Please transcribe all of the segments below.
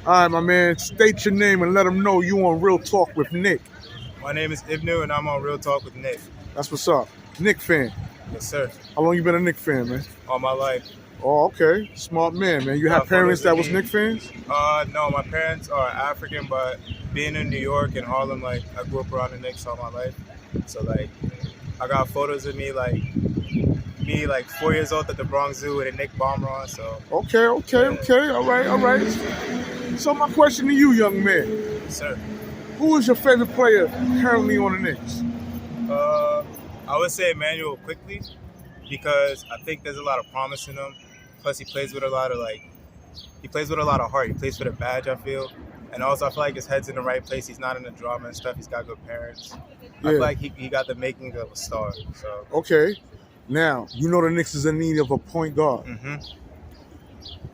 All right, my man. State your name and let them know you on Real Talk with Nick. My name is Ibnu, and I'm on Real Talk with Nick. That's what's up. Nick fan. Yes, sir. How long you been a Nick fan, man? All my life. Oh, okay. Smart man, man. You have parents that was Nick fans? No, my parents are African, but being in New York and Harlem, like I grew up around the Knicks all my life. So like, I got photos of me like 4 years old at the Bronx Zoo with a Knick bomber on. So Okay. All right. So my question to you, young man. yes, sir. Who is your favorite player currently on the Knicks? I would say Emmanuel quickly because I think there's a lot of promise in him. Plus, he plays with a lot of heart. He plays for the badge, I feel. And also, I feel like his head's in the right place. He's not in the drama and stuff. He's got good parents. I feel like he got the making of a star. So Okay. Now, you know the Knicks is in need of a point guard.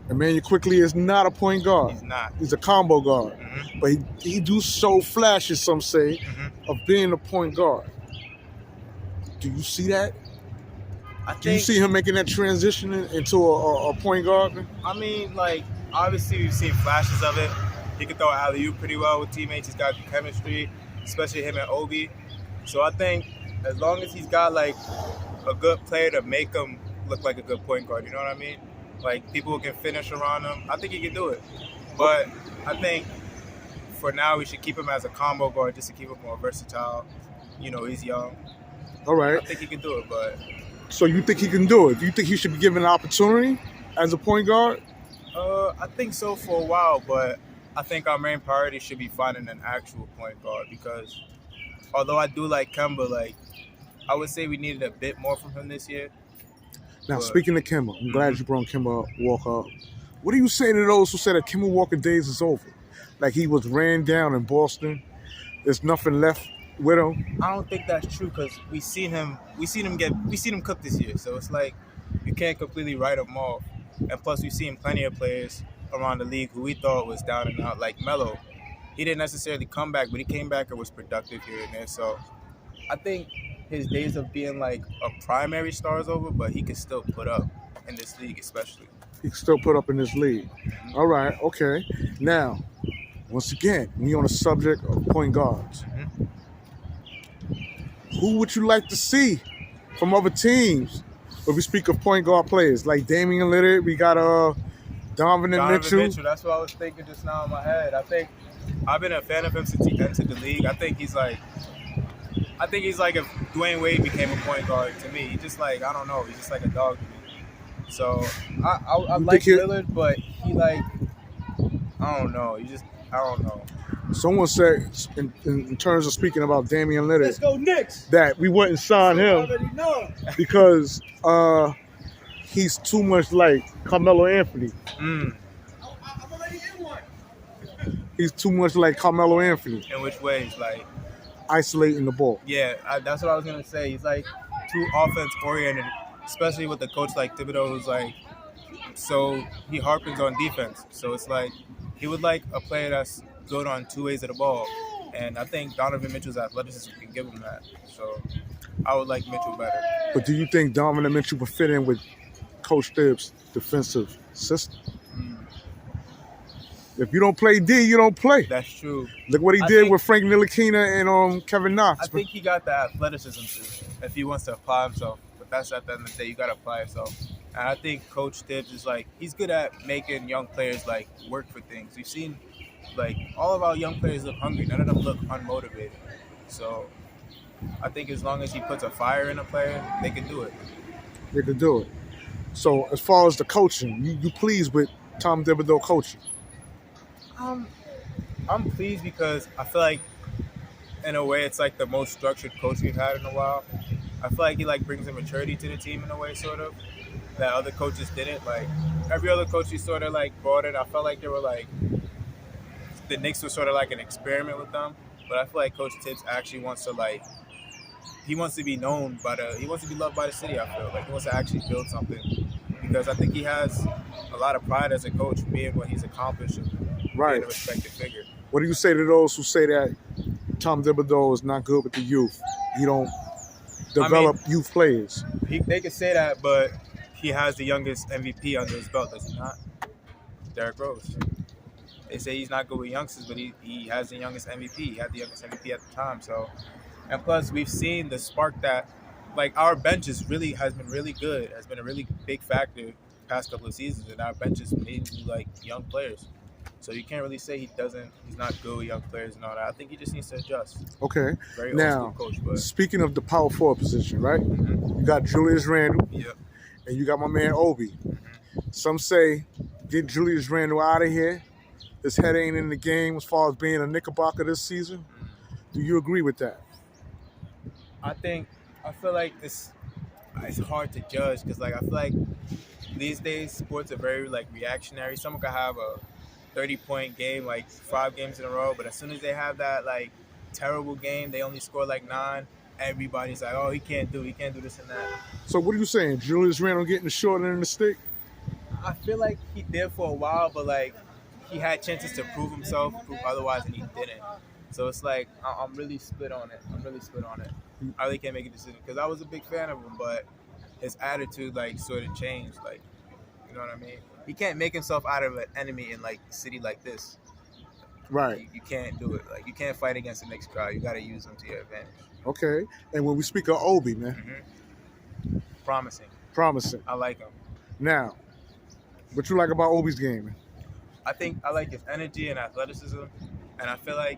Emmanuel quickly is not a point guard. He's not. He's a combo guard. But he do show flashes, some say, of being a point guard. Do you see that? Do you see him making that transition into a point guard? I mean, like, obviously we've seen flashes of it. He can throw an alley-oop pretty well with teammates. He's got chemistry, especially him and Obi. So I think as long as he's got, like, a good player to make him look like a good point guard, you know what I mean? Like, people who can finish around him, I think he can do it. But I think for now we should keep him as a combo guard just to keep him more versatile. You know, he's young. All right. I think he can do it, but... So you think he can do it? Do you think he should be given an opportunity as a point guard? I think so for a while, but I think our main priority should be finding an actual point guard because although I do like Kemba, like I would say we needed a bit more from him this year. Now, speaking of Kemba, I'm glad you brought Kemba Walker up. What do you say to those who say that Kemba Walker days is over? Like he was ran down in Boston. There's nothing left with him. I don't think that's true because we seen him cook this year. So it's like you can't completely write him off. And plus, we've seen plenty of players around the league who we thought was down and out, like Melo. He didn't necessarily come back, but he came back and was productive here and there. So I think his days of being like a primary star is over, but he can still put up in this league, especially. He can still put up in this league. All right, okay. Now, once again, we on the subject of point guards. Who would you like to see from other teams when we speak of point guard players? Like Damian Lillard, we got Donovan Mitchell. That's what I was thinking just now in my head. I think I've been a fan of him since he entered the league. I think he's like if Dwayne Wade became a point guard to me. He's just like, I don't know, he's just like a dog to me. So I like Lillard, but he like, I don't know. I don't know. Someone said, in terms of speaking about Damian Lillard, let's go Knicks, that we wouldn't sign him because he's too much like Carmelo Anthony. I'm already in one. He's too much like Carmelo Anthony. In which ways? Like isolating the ball. Yeah, that's what I was gonna say. He's like too offense oriented, especially with a coach like Thibodeau, who's like, so he harpens on defense. So it's like he would like a player that's good on two ways of the ball, and I think Donovan Mitchell's athleticism can give him that. So I would like Mitchell better. But do you think Donovan Mitchell would fit in with Coach Thibs' defensive system? If you don't play D, you don't play. That's true. Look what he did with Frank Ntilikina and Kevin Knox. I think he got the athleticism too, if he wants to apply himself. But that's at the end of the day, you got to apply yourself. And I think Coach Thibs is like, he's good at making young players like work for things. We've seen like all of our young players look hungry. None of them look unmotivated. So I think as long as he puts a fire in a player, they can do it. They can do it. So as far as the coaching, you pleased with Tom Thibodeau coaching? I'm pleased because I feel like in a way it's like the most structured coach we've had in a while. I feel like he like brings a maturity to the team in a way, sort of, that other coaches didn't. Like every other coach he sort of like brought in, I felt like they were like, the Knicks was sort of like an experiment with them. But I feel like Coach Thibs actually wants to like, he wants to be known he wants to be loved by the city. I feel like he wants to actually build something because I think he has a lot of pride as a coach, being what he's accomplished, and being a respected figure. What do you say to those who say that Tom Thibodeau is not good with the youth? He don't develop youth players. They could say that, but he has the youngest MVP under his belt, does he not? Derrick Rose. they say he's not good with youngsters, but he has the youngest MVP. He had the youngest MVP at the time. So, and plus we've seen the spark that, like, our bench has been really good. Has been a really big factor past couple of seasons, and our bench is mainly like young players. So you can't really say he's not good with young players and all that. I think he just needs to adjust. Okay. Very Now, old school coach, but speaking of the power forward position, right? You got Julius Randle, yep. and you got my man Obi. Some say get Julius Randle out of here. His head ain't in the game as far as being a Knickerbocker this season. Do you agree with that? I feel like it's hard to judge because, like, I feel like these days sports are very, like, reactionary. Someone could have a 30-point game, like 5 games in a row, but as soon as they have that, like, terrible game, they only score like 9. Everybody's like, oh, he can't do this and that. So what are you saying? Julius Randle getting the short end of the stick? I feel like he did for a while, but, like, he had chances to prove himself, otherwise, and he didn't. So it's like I'm really split on it. I really can't make a decision because I was a big fan of him, but his attitude, like, sort of changed. Like, you know what I mean? He can't make himself out of an enemy in, like, a city like this. Right. You can't do it. Like, you can't fight against the Knicks crowd. You got to use them to your advantage. Okay. And when we speak of Obi, man. Promising. I like him. Now, what you like about Obi's game? I like his energy and athleticism, and I feel like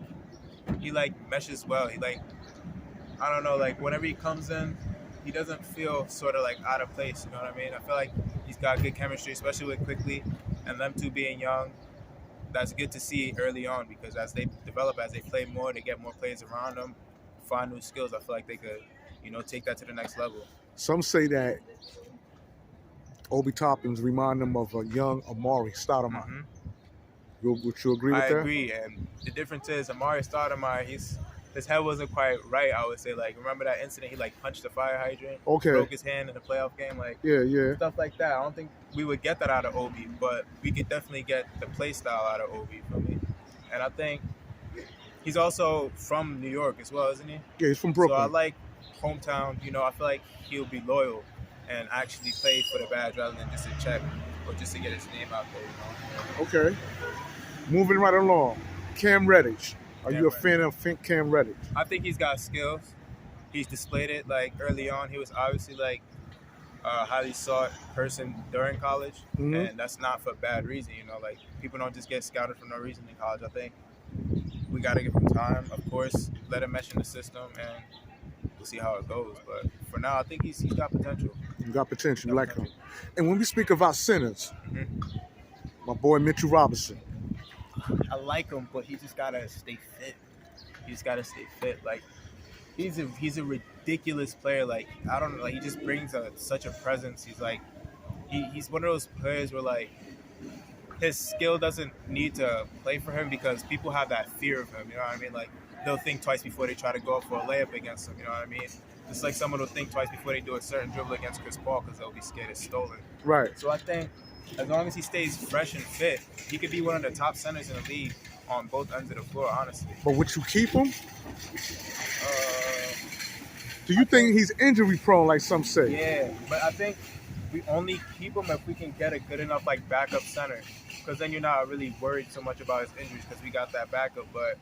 he, like, meshes well. He, like, I don't know, like, whenever he comes in, he doesn't feel sort of, like, out of place, you know what I mean? I feel like he's got good chemistry, especially with Quickly, and them two being young. That's good to see early on because as they develop, as they play more, they get more players around them, find new skills. I feel like they could, take that to the next level. Some say that Obi Toppins remind them of a young Amari Stoudemire. Would you agree with that? I agree, and the difference is Amari Stoudemire, his head wasn't quite right, I would say. Like, remember that incident? He, like, punched the fire hydrant, broke his hand in the playoff game, like, yeah, stuff like that. I don't think we would get that out of Obi, but we could definitely get the play style out of Obi from me. And I think he's also from New York as well, isn't he? Yeah, he's from Brooklyn. So I like hometown. I feel like he'll be loyal and actually play for the badge rather than just a check or just to get his name out there. Okay. Moving right along, Cam Reddish. Are you a fan of Cam Reddish? I think he's got skills. He's displayed it, like, early on. He was obviously, like, a highly sought person during college, and that's not for bad reason. Like, people don't just get scouted for no reason in college. I think we got to give him time. Of course, let him mesh in the system, and we'll see how it goes. But for now, I think he's got potential. You got potential, like him. And when we speak about centers, my boy Mitchell Robinson. I like him, but he just gotta stay fit. Like, he's a ridiculous player. Like, I don't know. Like, he just brings such a presence. He's like, he's one of those players where, like, his skill doesn't need to play for him because people have that fear of him. You know what I mean? Like, they'll think twice before they try to go up for a layup against him. You know what I mean? Just like someone will think twice before they do a certain dribble against Chris Paul because they'll be scared it's stolen. Right. So I think as long as he stays fresh and fit, he could be one of the top centers in the league on both ends of the floor, honestly. But would you keep him? Do you think he's injury prone, like some say? Yeah, but I think we only keep him if we can get a good enough, like, backup center, because then you're not really worried so much about his injuries because we got that backup. But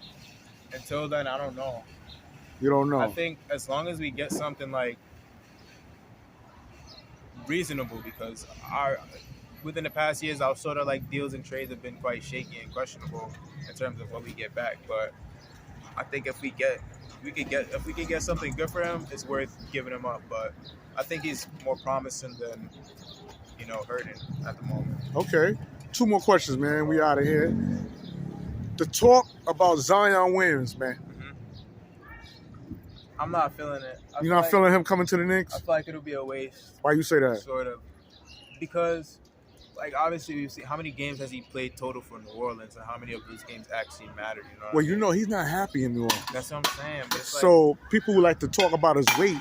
until then, I don't know. You don't know? I think as long as we get something, like, reasonable, because within the past years, our sort of, like, deals and trades have been quite shaky and questionable in terms of what we get back. But I think if we could get something good for him, it's worth giving him up. But I think he's more promising than hurting at the moment. Okay, 2 more questions, man. We out of here. The talk about Zion Williams, man. I'm not feeling it. You're not feeling him coming to the Knicks? I feel like it'll be a waste. Why you say that? Sort of. Because, like, obviously we've seen how many games has he played total for New Orleans and how many of those games actually matter, he's not happy in New Orleans. That's what I'm saying. But it's so people would like to talk about his weight,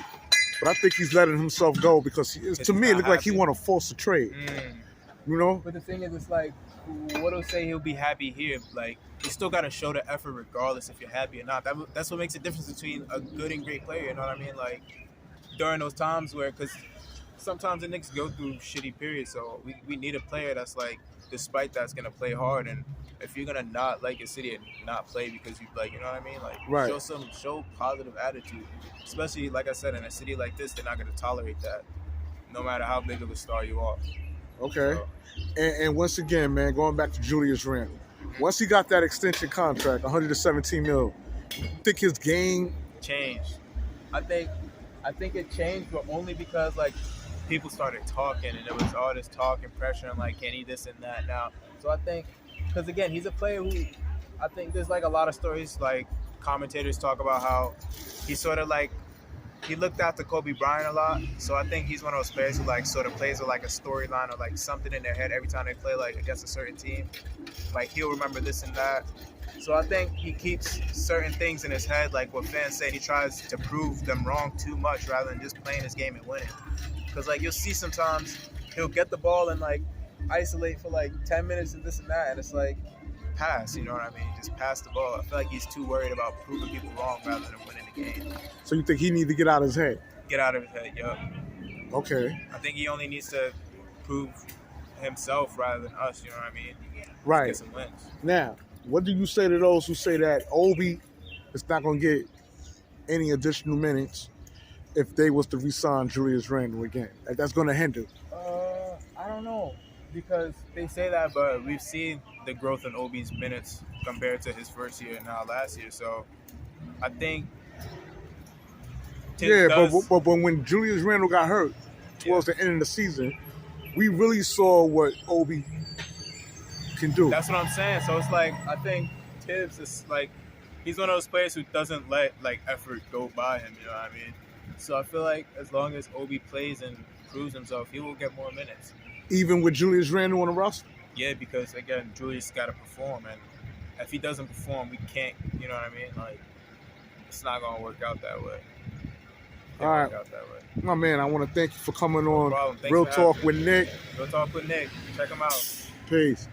but I think he's letting himself go because to me it looked like he want to force a trade. But the thing is, it's like, what'll say he'll be happy here? Like, you still got to show the effort regardless if you're happy or not. That's what makes a difference between a good and great player, you know what I mean? Like, during those times where, because sometimes the Knicks go through shitty periods, so we need a player that's, like, despite that's gonna play hard. And if you're gonna not like your city and not play because you like, you know what I mean? Like Right. show positive attitude. Especially like I said, in a city like this, they're not gonna tolerate that, no matter how big of a star you are. Okay. So, And once again, man, going back to Julius Randle. Once he got that extension contract, 117 mil, you think his game changed. I think it changed, but only because like people started talking and there was all this talk and pressure and like, can he this and that now? So I think, because again, he's a player who, I think there's like a lot of stories like commentators talk about how he sort of like, he looked after Kobe Bryant a lot. So I think he's one of those players who like sort of plays with like a storyline or like something in their head every time they play like against a certain team. Like he'll remember this and that. So I think he keeps certain things in his head, like what fans say. He tries to prove them wrong too much rather than just playing his game and winning. Because like you'll see sometimes he'll get the ball and like isolate for like 10 minutes and this and that, and it's like pass. You know what I mean? Just pass the ball. I feel like he's too worried about proving people wrong rather than winning the game. So you think he need to get out of his head? Get out of his head, yo. Okay. I think he only needs to prove himself rather than us. You know what I mean? Right. Get some wins. Now, what do you say to those who say that Obi is not going to get any additional minutes if they was to re-sign Julius Randle again? Like, that's going to hinder. I don't know, because they say that, but we've seen the growth in Obi's minutes compared to his first year and now last year. So I think Yeah, but when Julius Randle got hurt towards the end of the season, we really saw what Obi can do. That's what I'm saying. So it's like, I think Tibbs is like, he's one of those players who doesn't let like effort go by him, you know what I mean? So I feel like as long as Obi plays and proves himself, he will get more minutes. Even with Julius Randle on the roster? Yeah, because again, Julius got to perform, and if he doesn't perform, we can't, you know what I mean? Like, it's not going to work out that way. All right. My man, I want to thank you for coming on No problem. Thanks Real for Talk having with me. Nick. Real Talk with Nick. Check him out. Peace.